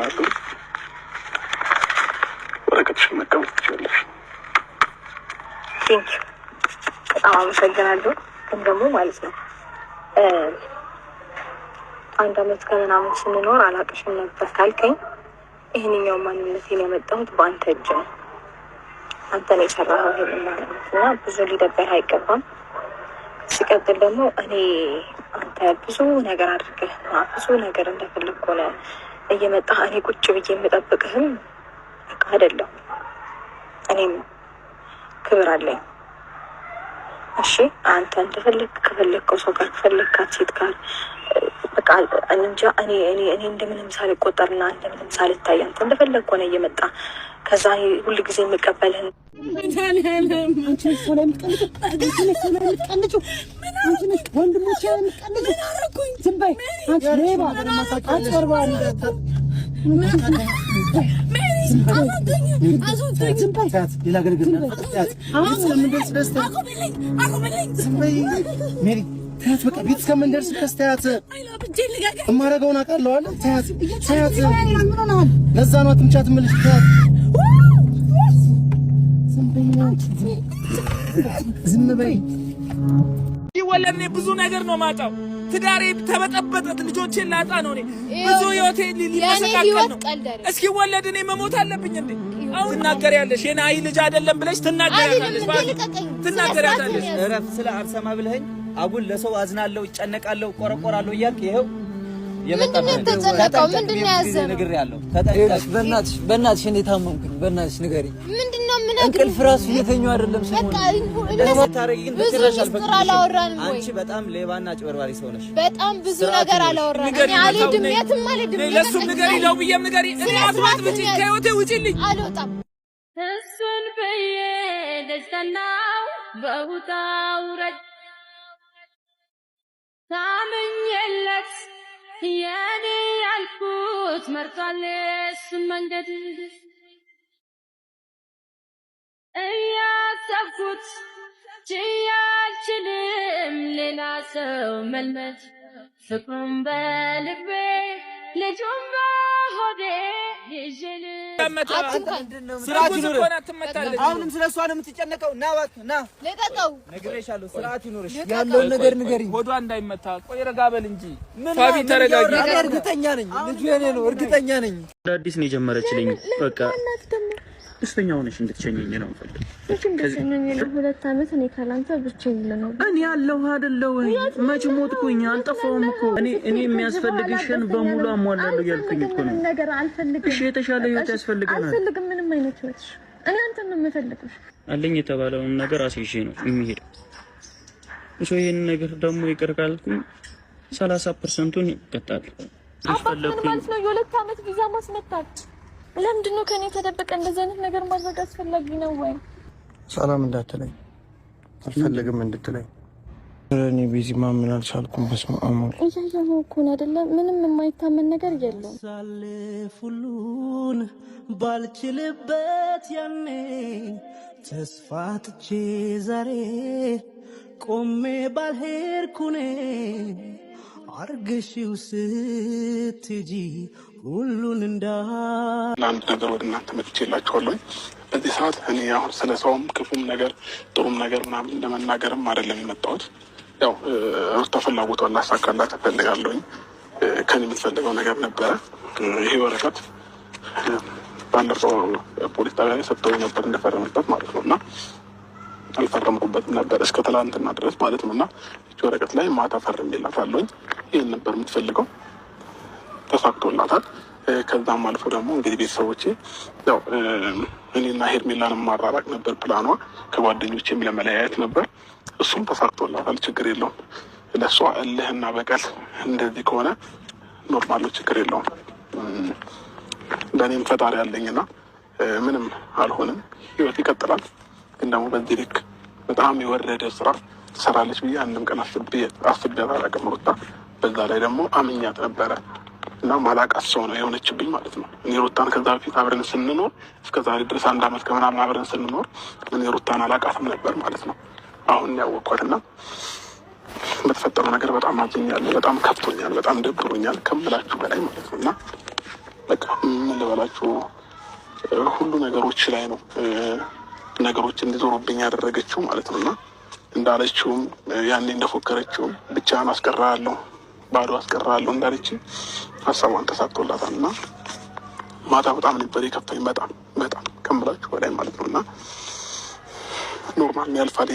ማለት ነው። ወረቀትሽን መቀበል ትችላለሽ። በጣም አመሰግናለሁ። ግን ደግሞ ማለት ነው አንድ አመት ከምናምን ስንኖር አላውቅሽም ነበር ካልከኝ ይህንኛው ማንነቴን ያመጣሁት በአንተ እጅ ነው። አንተ ነው የሰራኸው ይሄን ማለት ነው እና ብዙ ሊደበርህ አይገባም። ሲቀጥል ደግሞ እኔ አንተ ብዙ ነገር አድርገህ ብዙ ነገር እንደፈለግ ሆነ እየመጣህ እኔ ቁጭ ብዬ የምጠብቅህም በቃ አይደለም። እኔም ክብር አለኝ። እሺ አንተ እንደፈለግ ከፈለግከው ሰው ጋር ከፈለግካት ሴት ጋር በቃ እንጃ እኔ እንደምንም ሳልቆጠርና እንደምንም ሳልታይ አንተ እንደፈለግ ሆነ እየመጣ ከዛ ሁሉ ጊዜ የምቀበልህን ታያት በቃ ቤት እስከምንደርስ ድረስ ታያት። እማረገውን አውቃለሁ አለ። ታያት ለዛ ነው አትምቻት የምልሽ። ታያት ዝም በይ። ይወለድ እኔ ብዙ ነገር ነው ማጣው። ትዳሬ ተበጠበጠት፣ ልጆቼን ላጣ ነው። እኔ ብዙ ህይወቴ ሊመሰካከል ነው። እስኪ ወለድ እኔ መሞት አለብኝ እንዴ? አሁን ትናገሪያለሽ። የናይ ልጅ አይደለም ብለሽ ትናገሪያለሽ። ትናገሪያለሽ። እረፍ ስለ አልሰማ ብለኸኝ አጉል ለሰው አዝናለሁ፣ እጨነቃለሁ፣ ቆረቆራለሁ እያልክ ይሄው የመጣበት ምንድነው ያዘው ነገር ያለው ተጠቅቀሽ በእናትሽ እኔ ታመምኩኝ። በእናትሽ ንገሪኝ። ምንድነው ምን እንቅልፍ ራሱ እየተኛው አይደለም። በቃ ለታረጊ ግን በትራሽ አልፈቅድም። አንቺ በጣም ሌባና ጭበርባሪ ሰው ነሽ። በጣም ብዙ ነገር አላወራንም። እኔ አልሄድም፣ የትም አልሄድም። ለሱም ንገሪ፣ ለውብዬም ንገሪ። እኔ አትባት ብቻ ከህይወቴ ውጪልኝ። አልወጣም። እሱን በየ ደስታናው በውጣው ረጅ ታመኝለት የኔ ያልኩት መርጧል እሱን መንገድ እያሰብኩት ችያችልም ሌላ ሰው መልመድ ፍቅሩን በልቤ ልጁን በሆዴ ይዤል ስርዓት ይኖር። አሁንም ስለሷ ነው የምትጨነቀው። ና እባክህ ና ለቀቀው። ነግሬሻለሁ። ስርዓት ይኖርሽ። ያለውን ነገር ንገሪኝ። ሆዷ እንዳይመታ ቆይ ረጋ በል እንጂ ፋቢ ተረጋጊ። እርግጠኛ ነኝ ልጁ የኔ ነው። እርግጠኛ ነኝ። አዲስ ነው የጀመረችልኝ። በቃ ደስተኛ ሆነሽ እንድትሸኘኝ ነው የምፈልገው። ሁለት አመት እኔ ካላንተ ብቻዬን ልኖር እኔ ያለሁ አይደለው ወይ? መች ሞትኩኝ? አልጠፋሁም እኮ እኔ የሚያስፈልግሽን በሙሉ አሟላለሁ ያልኩኝ እኮ ነው። ነገር አልፈልግም። እሺ የተሻለ ህይወት ያስፈልገናል። አልፈልግም ምንም አይነት ህይወት። እኔ አንተን ነው የምፈልገው። አለኝ የተባለውን ነገር አስይዤ ነው የሚሄደው። እሺ ይሄን ነገር ደግሞ ይቅር ካልኩኝ 30%ን ይቀጣል። አልፈልግም ማለት ነው። የሁለት አመት ቪዛ ማስመታት ለምንድን ነው ከኔ ተደበቀ? እንደዚህ አይነት ነገር ማድረግ አስፈላጊ ነው ወይ? ሰላም እንዳትለኝ አልፈልግም እንድትለኝ እኔ ቢዚ ማምን አልቻልኩም። በስመ አብ እያየሁ እኮ ነው አይደለ? ምንም የማይታመን ነገር የለም። ሳልፉሉን ባልችልበት ያኔ ተስፋትቼ ዛሬ ቆሜ ባልሄድኩኔ አርግሽው ስትጂ ሁሉን ለአንድ ነገር ወደ እናንተ መጥቼላችኋለሁ። በዚህ ሰዓት እኔ አሁን ስለ ሰውም ክፉም ነገር ጥሩም ነገር ምናምን ለመናገርም አይደለም የመጣሁት። ያው ሩታ ፍላጎቷን ላሳካላት እፈልጋለሁኝ። ከኔ የምትፈልገው ነገር ነበረ። ይሄ ወረቀት ባለፈው ፖሊስ ጣቢያ ላይ ሰጥተው ነበር እንደፈረመበት ማለት ነው እና አልፈረምኩበትም ነበር እስከ ትላንትና ድረስ ማለት ነው እና ይህች ወረቀት ላይ ማታ ፈርሜላታለሁኝ። ይህን ነበር የምትፈልገው፣ ተሳክቶላታል። ከዛም አልፎ ደግሞ እንግዲህ ቤተሰቦቼ ያው እኔና ሄርሜላን ማራራቅ ነበር ፕላኗ፣ ከጓደኞቼም ለመለያየት ነበር። እሱም ተሳክቶላታል። ችግር የለውም። ለእሷ እልህና በቀል እንደዚህ ከሆነ ኖርማል ነው፣ ችግር የለውም። ለእኔም ፈጣሪ ያለኝና ምንም አልሆንም፣ ህይወት ይቀጥላል። ግን ደግሞ በዚህ ልክ በጣም የወረደ ስራ ትሰራለች ብዬ አንድም ቀን አስቤያት አላውቅም ሩታ። በዛ ላይ ደግሞ አምኛት ነበረ እና ማላውቃት ሰው ነው የሆነችብኝ ማለት ነው። እኔ ሩታን ከዛ በፊት አብረን ስንኖር እስከ ዛሬ ድረስ 1 አመት ከምናምን አብረን ስንኖር እኔ ሩታን አላውቃትም ነበር ማለት ነው። አሁን ያወቅኳትና በተፈጠረው ነገር በጣም አዝኛለሁ፣ በጣም ከፍቶኛል፣ በጣም ደብሮኛል ከምላችሁ በላይ ማለት ነው። እና በቃ ልበላችሁ ሁሉ ነገሮች ላይ ነው ነገሮች እንዲዞሩብኝ ያደረገችው ማለት ነውና እንዳለችውም ያኔ እንደፎከረችውም ብቻህን አስቀራለሁ ባዶ አስቀራለሁ እንዳለች ሀሳቧን ተሳክቶላታልና ማታ በጣም ነበር የከፋኝ በጣም ከምላችሁ በላይ ማለት ነውና ኖርማል ያልፋል።